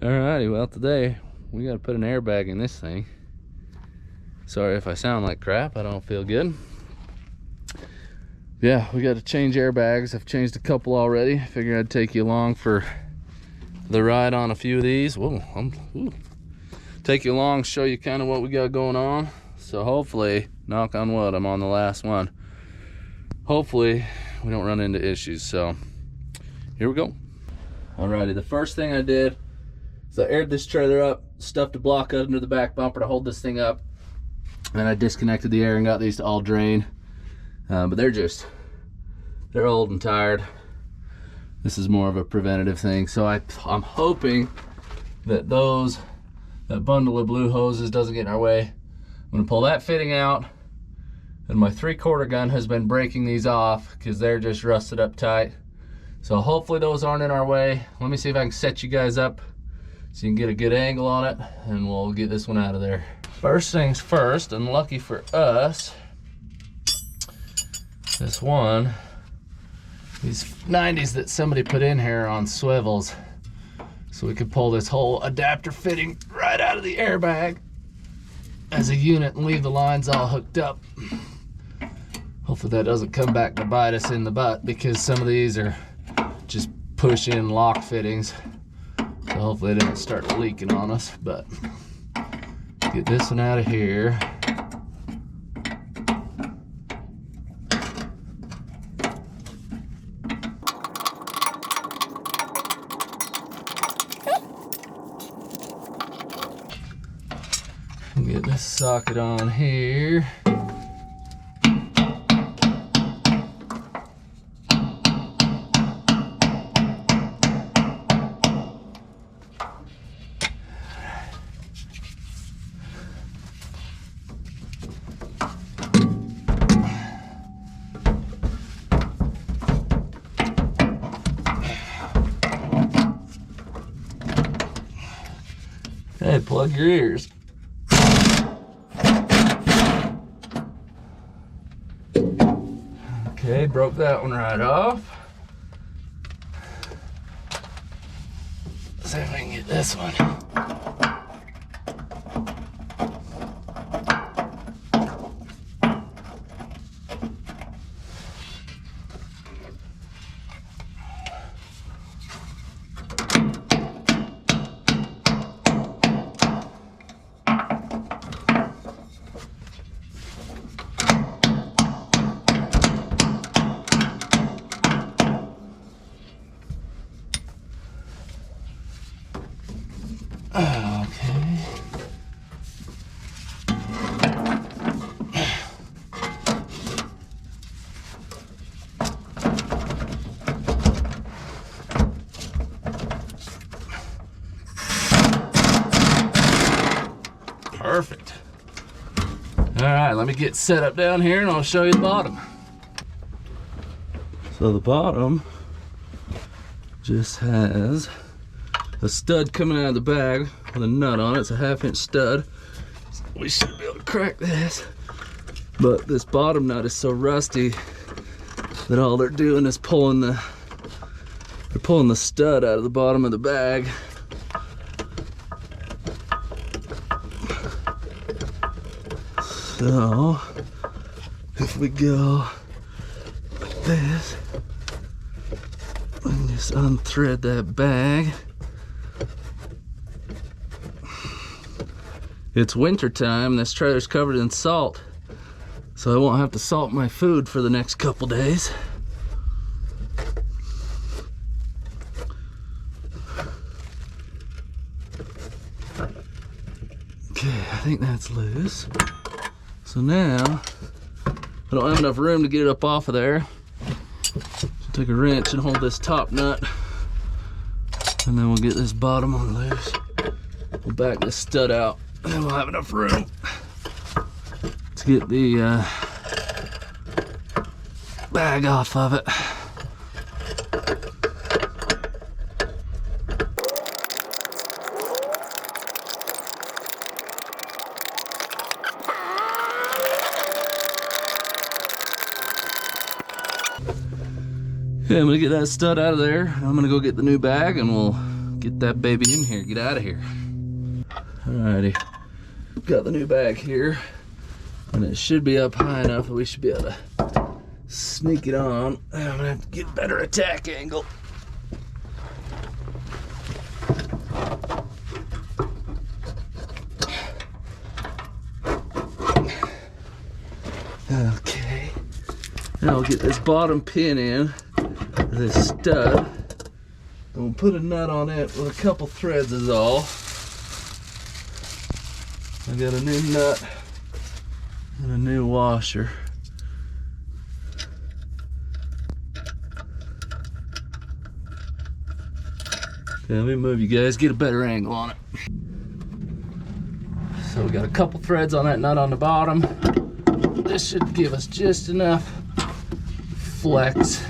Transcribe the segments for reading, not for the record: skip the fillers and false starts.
Alrighty, well today we gotta put an airbag in this thing. Sorry if I sound like crap, I don't feel good. Yeah, we gotta change airbags. I've changed a couple already. Figured I'd take you along for the ride on a few of these. Whoa, take you along, show you kind of what we got going on. So hopefully, knock on wood, I'm on the last one. Hopefully we don't run into issues, so here we go. Alrighty, the first thing I did is I aired this trailer up, stuffed a block under the back bumper to hold this thing up, and then I disconnected the air and got these to all drain. But they're old and tired. This is more of a preventative thing. So I'm hoping that that bundle of blue hoses doesn't get in our way. I'm gonna pull that fitting out, and my 3/4 gun has been breaking these off because they're just rusted up tight. So hopefully those aren't in our way. Let me see if I can set you guys up so you can get a good angle on it, and we'll get this one out of there. First things first, and lucky for us, this one, these 90s that somebody put in here on swivels, so we could pull this whole adapter fitting right out of the airbag as a unit and leave the lines all hooked up. Hopefully that doesn't come back to bite us in the butt, because some of these are just push-in lock fittings. So hopefully they don't start leaking on us, but get this one out of here. Get this socket on here. Hey, plug your ears. Okay, broke that one right off. Let's see if I can get this one. Okay. Perfect. All right, let me get set up down here and I'll show you the bottom. So the bottom just has a stud coming out of the bag with a nut on it. It's a 1/2-inch stud. We should be able to crack this. But this bottom nut is so rusty that all they're doing is pulling the stud out of the bottom of the bag. So if we go like this and just unthread that bag. It's winter time, this trailer's covered in salt, so I won't have to salt my food for the next couple days. Okay, I think that's loose. So now, I don't have enough room to get it up off of there. So take a wrench and hold this top nut, and then we'll get this bottom one loose. We'll back this stud out, and then we'll have enough room to get the bag off of it. Okay, I'm gonna get that stud out of there. I'm gonna go get the new bag and we'll get that baby in here, get out of here. Alrighty, got the new bag here, and it should be up high enough that we should be able to sneak it on. I'm gonna have to get a better attack angle. Okay, now I'll get this bottom pin in, this stud, and we'll put a nut on it with a couple threads is all. I got a new nut and a new washer. Okay, let me move you guys, get a better angle on it. So we got a couple threads on that nut on the bottom. This should give us just enough flex.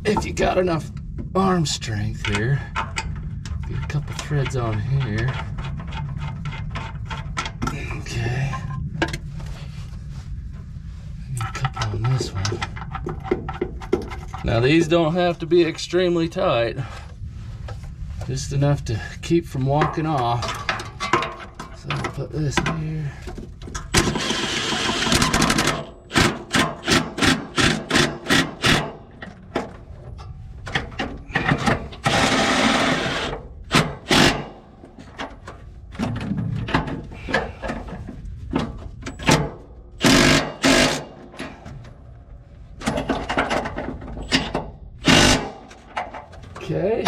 If you got enough arm strength here, get a couple threads on here. Okay. A couple on this one. Now these don't have to be extremely tight, just enough to keep from walking off. So I'll put this here. Okay.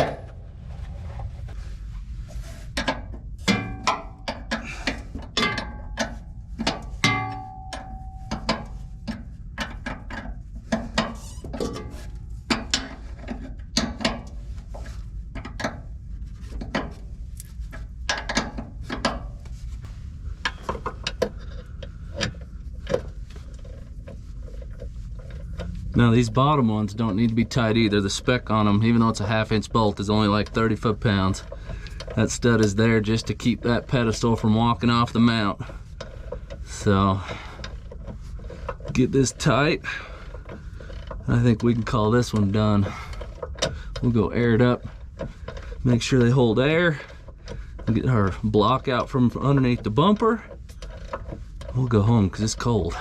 Now these bottom ones don't need to be tight either. The spec on them, even though it's a 1/2-inch bolt, is only like 30 foot-pounds. That stud is there just to keep that pedestal from walking off the mount. So get this tight. I think we can call this one done. We'll go air it up, make sure they hold air, we'll get our block out from underneath the bumper. We'll go home because it's cold.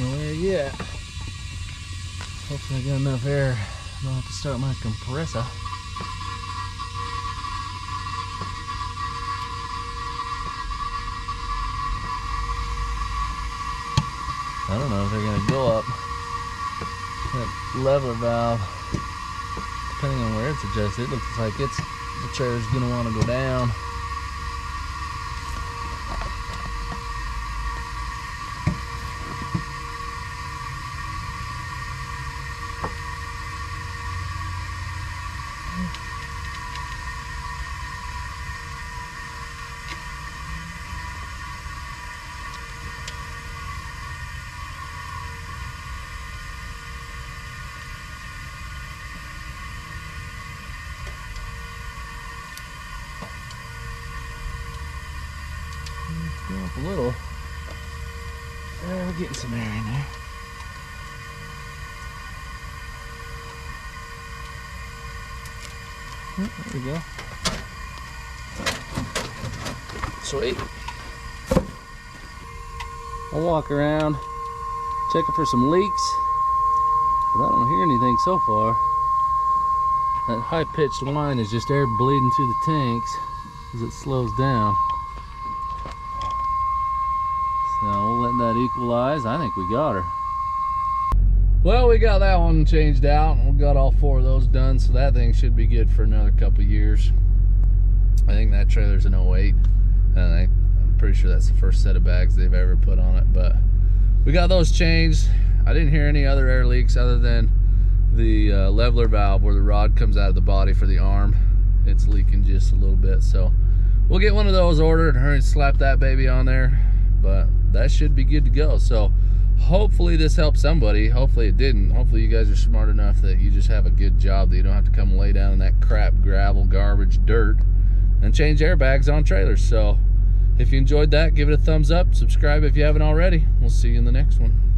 Where yet? Hopefully I got enough air. I don't have to start my compressor. I don't know if they're gonna go up. That leveler valve, depending on where it's adjusted, it looks like the trailer's gonna want to go down. Go up a little. We're getting some air in there. Oh, there we go. Sweet. I'll walk around, checking for some leaks, but I don't hear anything so far. That high-pitched whine is just air bleeding through the tanks as it slows down. So we'll let that equalize. I think we got her. Well, we got that one changed out, and we got all 4 of those done, so that thing should be good for another couple years. I think that trailer's an 08, and I'm pretty sure that's the first set of bags they've ever put on it, but we got those changed. I didn't hear any other air leaks other than the leveler valve where the rod comes out of the body for the arm. It's leaking just a little bit, so we'll get one of those ordered and hurry and slap that baby on there, but that should be good to go. So hopefully this helped somebody. Hopefully it didn't. Hopefully you guys are smart enough that you just have a good job, that you don't have to come lay down in that crap, gravel, garbage, dirt, and change airbags on trailers. So if you enjoyed that, give it a thumbs up, subscribe if you haven't already. We'll see you in the next one.